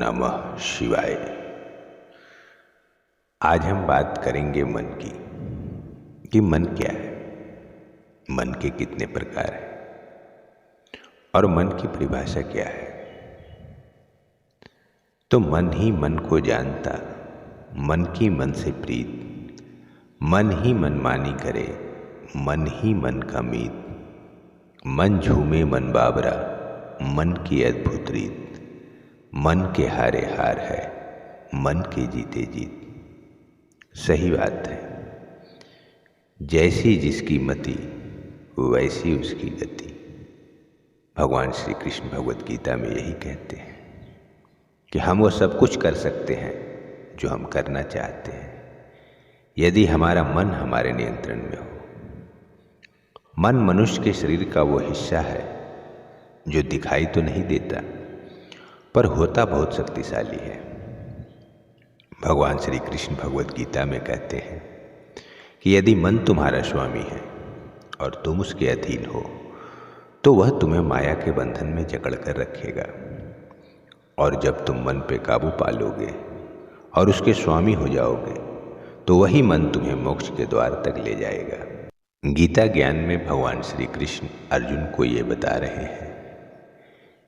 नमः शिवाय। आज हम बात करेंगे मन की कि मन क्या है, मन के कितने प्रकार हैं और मन की परिभाषा क्या है। तो मन ही मन को जानता, मन की मन से प्रीत, मन ही मनमानी करे, मन ही मन का मीत, मन झूमे मन बाबरा, मन की अद्भुत रीत, मन के हारे हार है, मन के जीते जीत। सही बात है, जैसी जिसकी मति वैसी उसकी गति। भगवान श्री कृष्ण भगवत गीता में यही कहते हैं कि हम वो सब कुछ कर सकते हैं जो हम करना चाहते हैं, यदि हमारा मन हमारे नियंत्रण में हो। मन मनुष्य के शरीर का वो हिस्सा है जो दिखाई तो नहीं देता पर होता बहुत शक्तिशाली है। भगवान श्री कृष्ण भगवत गीता में कहते हैं कि यदि मन तुम्हारा स्वामी है और तुम उसके अधीन हो तो वह तुम्हें माया के बंधन में जकड़ कर रखेगा, और जब तुम मन पे काबू पा लोगे और उसके स्वामी हो जाओगे तो वही मन तुम्हें मोक्ष के द्वार तक ले जाएगा। गीता ज्ञान में भगवान श्री कृष्ण अर्जुन को ये बता रहे हैं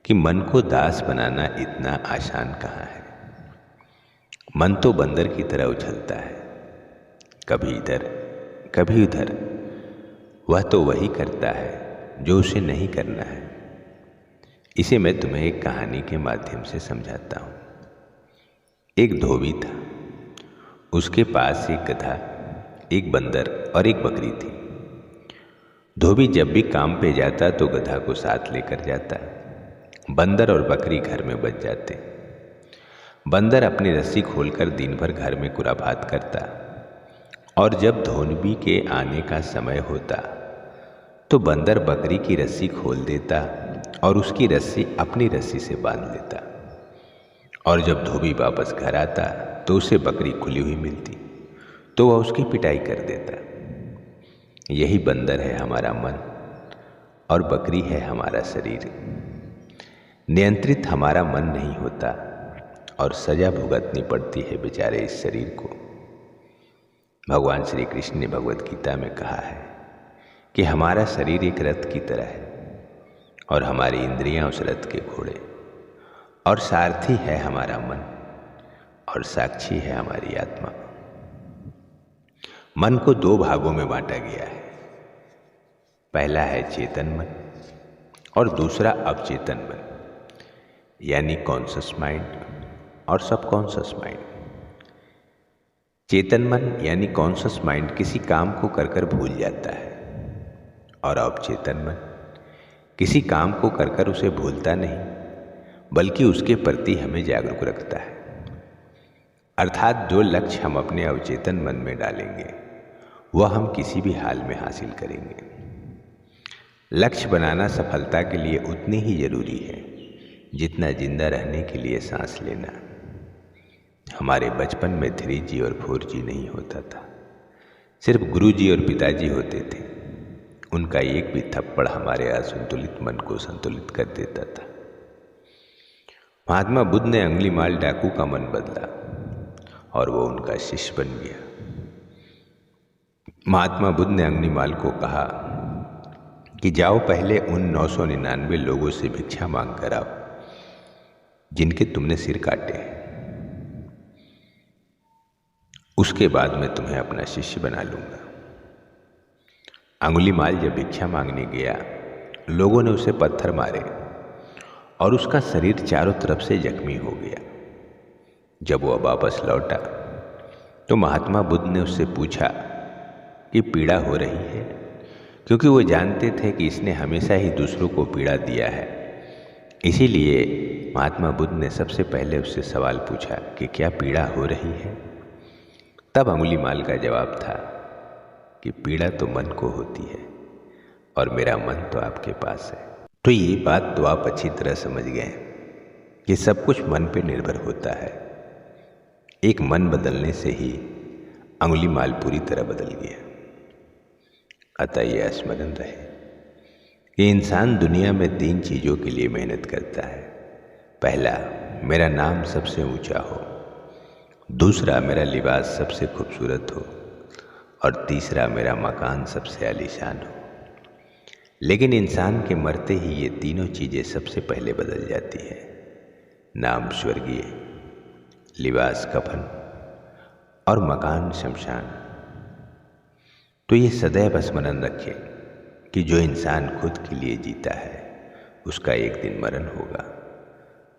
कि मन को दास बनाना इतना आसान कहाँ है। मन तो बंदर की तरह उछलता है, कभी इधर कभी उधर। वह तो वही करता है जो उसे नहीं करना है। इसे मैं तुम्हें एक कहानी के माध्यम से समझाता हूँ। एक धोबी था, उसके पास एक गधा, एक बंदर और एक बकरी थी। धोबी जब भी काम पे जाता तो गधा को साथ लेकर जाता, बंदर और बकरी घर में बच जाते। बंदर अपनी रस्सी खोलकर दिन भर घर में कुराबात करता, और जब धोबी के आने का समय होता तो बंदर बकरी की रस्सी खोल देता और उसकी रस्सी अपनी रस्सी से बांध लेता, और जब धोबी वापस घर आता तो उसे बकरी खुली हुई मिलती तो वह उसकी पिटाई कर देता। यही बंदर है हमारा मन और बकरी है हमारा शरीर। नियंत्रित हमारा मन नहीं होता और सजा भुगतनी पड़ती है बेचारे इस शरीर को। भगवान श्री कृष्ण ने भगवत गीता में कहा है कि हमारा शरीर एक रथ की तरह है और हमारी इंद्रियां उस रथ के घोड़े, और सारथी है हमारा मन और साक्षी है हमारी आत्मा। मन को दो भागों में बांटा गया है। पहला है चेतन मन और दूसरा अवचेतन मन, यानी कॉन्शस माइंड और सबकॉन्शस माइंड। चेतन मन यानी कॉन्शस माइंड किसी काम को कर कर भूल जाता है, और अवचेतन मन किसी काम को कर कर उसे भूलता नहीं बल्कि उसके प्रति हमें जागरूक रखता है। अर्थात जो लक्ष्य हम अपने अवचेतन मन में डालेंगे वह हम किसी भी हाल में हासिल करेंगे। लक्ष्य बनाना सफलता के लिए उतनी ही जरूरी है जितना जिंदा रहने के लिए सांस लेना। हमारे बचपन में 3G और 4G नहीं होता था, सिर्फ गुरुजी और पिताजी होते थे। उनका एक भी थप्पड़ हमारे असंतुलित मन को संतुलित कर देता था। महात्मा बुद्ध ने अंगुलीमाल डाकू का मन बदला और वो उनका शिष्य बन गया। महात्मा बुद्ध ने अंगुलीमाल को कहा कि जाओ पहले उन 999 लोगों से भिक्षा मांग कर आओ जिनके तुमने सिर काटे हैं, उसके बाद मैं तुम्हें अपना शिष्य बना लूंगा। अंगुलीमाल जब भिक्षा मांगने गया, लोगों ने उसे पत्थर मारे और उसका शरीर चारों तरफ से जख्मी हो गया। जब वह वापस लौटा तो महात्मा बुद्ध ने उससे पूछा कि पीड़ा हो रही है, क्योंकि वो जानते थे कि इसने हमेशा ही दूसरों को पीड़ा दिया है। इसीलिए महात्मा बुद्ध ने सबसे पहले उससे सवाल पूछा कि क्या पीड़ा हो रही है। तब अंगुलीमाल का जवाब था कि पीड़ा तो मन को होती है और मेरा मन तो आपके पास है। तो ये बात तो आप अच्छी तरह समझ गए कि सब कुछ मन पे निर्भर होता है। एक मन बदलने से ही अंगुलीमाल पूरी तरह बदल गया। अतः यह स्मरण रहे कि इंसान दुनिया में 3 चीज़ों के लिए मेहनत करता है। पहला, मेरा नाम सबसे ऊंचा हो, दूसरा मेरा लिबास सबसे खूबसूरत हो और तीसरा मेरा मकान सबसे आलीशान हो। लेकिन इंसान के मरते ही ये तीनों चीज़ें सबसे पहले बदल जाती है। नाम स्वर्गीय, लिबास कफन और मकान शमशान। तो ये सदैव स्मरण रखें कि जो इंसान खुद के लिए जीता है उसका एक दिन मरण होगा,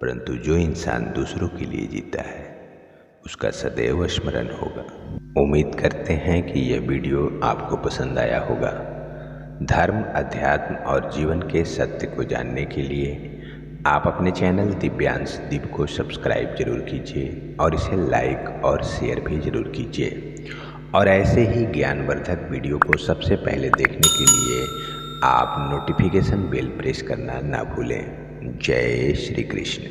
परंतु जो इंसान दूसरों के लिए जीता है उसका सदैव स्मरण होगा। उम्मीद करते हैं कि यह वीडियो आपको पसंद आया होगा। धर्म, अध्यात्म और जीवन के सत्य को जानने के लिए आप अपने चैनल दिव्यांश दीप को सब्सक्राइब जरूर कीजिए और इसे लाइक और शेयर भी जरूर कीजिए। और ऐसे ही ज्ञानवर्धक वीडियो को सबसे पहले देखने के लिए आप नोटिफिकेशन बेल प्रेस करना ना भूलें। जय श्री कृष्ण।